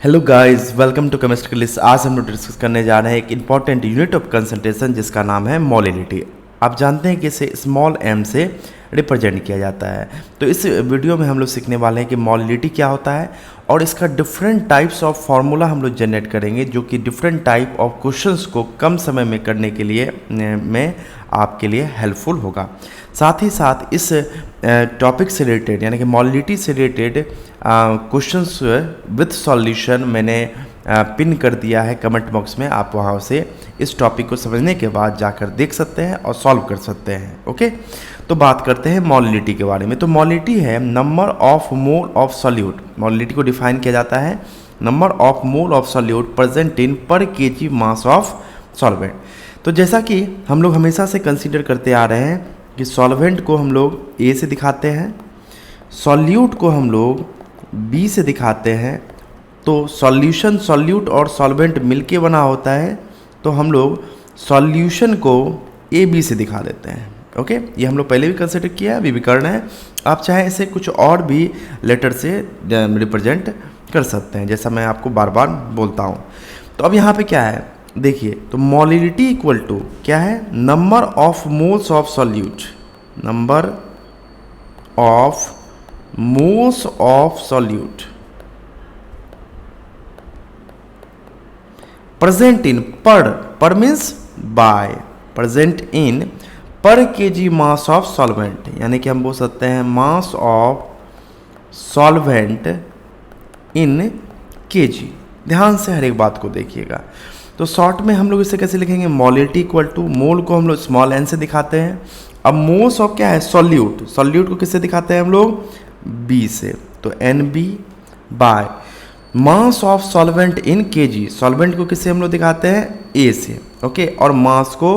Hello guys, welcome to chemistry class. आज हम लोग डिस्कस करने जा रहे हैं एक इंपॉर्टेंट यूनिट ऑफ कंसंट्रेशन जिसका नाम है मोलिलिटी। आप जानते हैं कि इसे स्मॉल m से रिप्रेजेंट किया जाता है। तो इस वीडियो में हम लोग सीखने वाले हैं कि मोलिलिटी क्या होता है और इसका डिफरेंट टाइप्स ऑफ फार्मूला हम लोग जनरेट करेंगे जो कि डिफरेंट टाइप ऑफ क्वेश्चंस को कम समय में करने के लिए में आपके लिए हेल्पफुल होगा। साथ ही साथ इस टॉपिक से रिलेटेड यानी कि मोलिलिटी से रिलेटेड क्वेश्चंस विथ सॉल्यूशन मैंने पिन कर दिया है कमेंट बॉक्स में। आप वहाँ से इस टॉपिक को समझने के बाद जाकर देख सकते हैं और सॉल्व कर सकते हैं। ओके, तो बात करते हैं मोलिलिटी के बारे में। तो मोलिलिटी है number of mole of solute. Molality को डिफाइन किया जाता है number of mole of solute present in पर केजी मास ऑफ सॉल्वेंट। तो जैसा कि हम लोग हमेशा से कंसीडर करते आ रहे हैं कि सॉल्वेंट को हम लोग ए से दिखाते हैं, सॉल्यूट को हम लोग बी से दिखाते हैं। तो सॉल्यूशन, सॉल्यूट और सॉल्वेंट मिलके बना होता है, तो हम लोग सॉल्यूशन को ए बी से दिखा देते हैं। ओके, ये हम लोग पहले भी कंसिडर किया है, अभी भी करना है। आप चाहे इसे कुछ और भी लेटर से रिप्रेजेंट कर सकते हैं, जैसा मैं आपको बार बार बोलता हूँ। तो अब यहाँ पे क्या है देखिए, तो मोलिलिटी इक्वल टू क्या है, number of moles of solute, number of moles of solute present in पर मीन्स बाय, प्रेजेंट इन पर केजी मास ऑफ सॉल्वेंट, यानी कि हम बोल सकते हैं मास ऑफ सॉल्वेंट इन केजी। ध्यान से हर एक बात को देखिएगा। तो शॉर्ट में हम लोग इसे कैसे लिखेंगे, मोलिलिटी इक्वल टू, मोल को हम लोग स्मॉल एन से दिखाते हैं। अब मोल्स ऑफ क्या है, सॉल्यूट, सॉल्यूट को किससे दिखाते हैं हम लोग, बी से, तो N B by mass of solvent in kg, solvent को किससे हम लोग दिखाते हैं, ए से। ओके, और मास को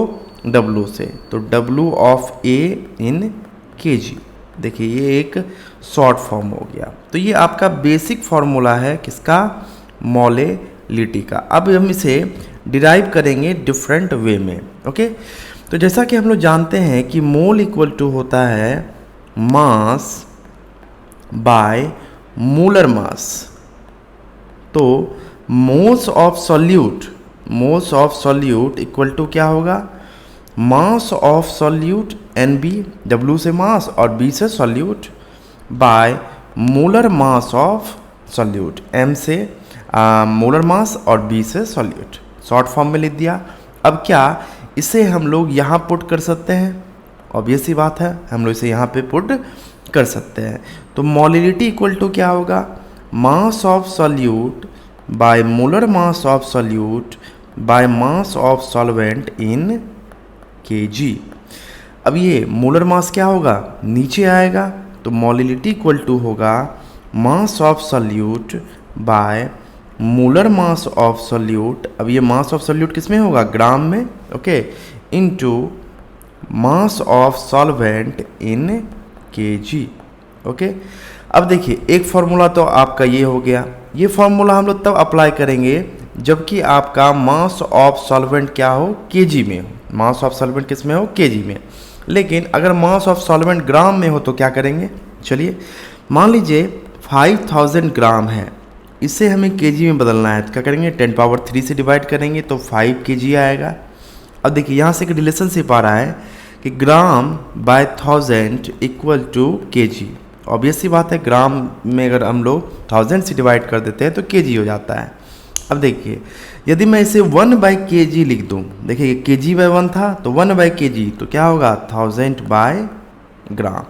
डब्लू से, तो W of A in KG. देखिए ये एक शॉर्ट फॉर्म हो गया। तो ये आपका बेसिक फॉर्मूला है किसका, मोलिलिटी का। अब हम इसे डिराइव करेंगे डिफरेंट वे में। ओके, तो जैसा कि हम लोग जानते हैं कि मोल इक्वल टू होता है मास बाय मोलर मास। तो moles of solute, moles of solute equal to क्या होगा, mass of solute N B, W से मास और बी से solute, by molar mass of solute, M से मोलर मास और बी से सॉल्यूट। शॉर्ट फॉर्म में लिख दिया। अब क्या इसे हम लोग यहाँ पुट कर सकते हैं, ऑब्वियस सी बात है, हम लोग इसे यहाँ पे पुट कर सकते हैं। तो मोलिलिटी इक्वल टू क्या होगा, mass of solute by molar mass of solute bye mass of solvent in KG. अब ये मोलर मास क्या होगा, नीचे आएगा, तो मोलिलिटी इक्वल टू होगा mass of solute by molar mass of solute. अब ये मास ऑफ सॉल्यूट किस में होगा, ग्राम में। Okay, into mass of solvent in KG. Okay, अब देखिए एक फार्मूला तो आपका ये हो गया। ये फार्मूला हम लोग तब अप्लाई करेंगे जबकि आपका मास ऑफ सॉल्वेंट क्या हो, केजी में हो। मास ऑफ सॉल्वेंट किस में हो, केजी में। लेकिन अगर मास ऑफ सॉल्वेंट ग्राम में हो तो क्या करेंगे, चलिए मान लीजिए 5000 ग्राम है, इसे हमें केजी में बदलना है, तो क्या करेंगे, 10 पावर 3 से डिवाइड करेंगे तो 5 केजी आएगा। अब देखिए यहाँ से एक रिलेशनशिप आ रहा है कि gram by 1000 equal to kg. Obvious सी बात है, ग्राम में अगर हम लोग 1000 से डिवाइड कर देते हैं तो केजी हो जाता है। अब देखिए यदि मैं इसे 1/kg लिख दूं, देखिए kg बाय 1 था तो 1/kg, तो क्या होगा 1000 बाय ग्राम।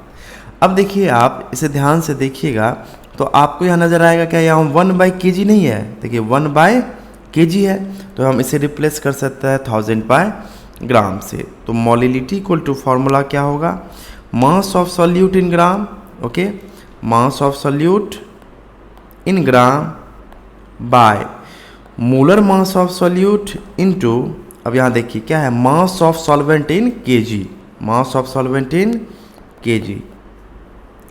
अब देखिए आप इसे ध्यान से देखिएगा तो आपको यहाँ नज़र आएगा क्या, यहाँ 1/kg नहीं है, देखिए 1/kg है, तो हम इसे रिप्लेस कर सकते हैं 1000 बाय ग्राम से। तो मोलिलिटी इक्वल टू फार्मूला क्या होगा, mass of solute in gram, okay, mass of solute in gram bye molar mass of solute into, अब यहाँ देखिए क्या है, मास of solvent in KG, mass of solvent in KG.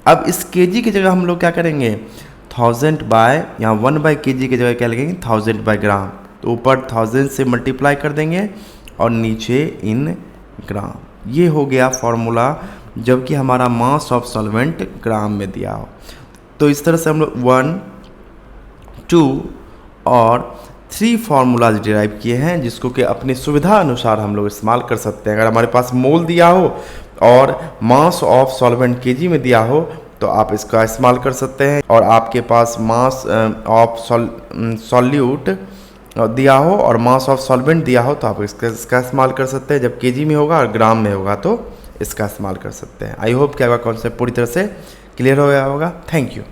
अब इस केजी की जगह हम लोग क्या करेंगे, 1000 बाय, यहाँ 1/kg की जगह क्या लगेंगे 1000 बाय ग्राम, तो ऊपर 1000 से मल्टीप्लाई कर देंगे और नीचे इन ग्राम। ये हो गया फॉर्मूला जबकि हमारा मास ऑफ सॉल्वेंट ग्राम में दिया हो। तो इस तरह से हम लोग 1 2 और 3 फार्मूलाज डिराइव किए हैं जिसको कि अपनी सुविधा अनुसार हम लोग इस्तेमाल कर सकते हैं। अगर हमारे पास मोल दिया हो और मास ऑफ सॉल्वेंट केजी में दिया हो तो आप इसका इस्तेमाल कर सकते हैं, और आपके पास मास ऑफ सॉल्यूट दिया हो और मास ऑफ सॉल्वेंट दिया हो तो आप इसका इस्तेमाल कर सकते हैं। जब केजी में होगा और ग्राम में होगा तो इसका इस्तेमाल कर सकते हैं। आई होप कि आपका कॉन्सेप्ट पूरी तरह से क्लियर हो गया होगा। Thank you.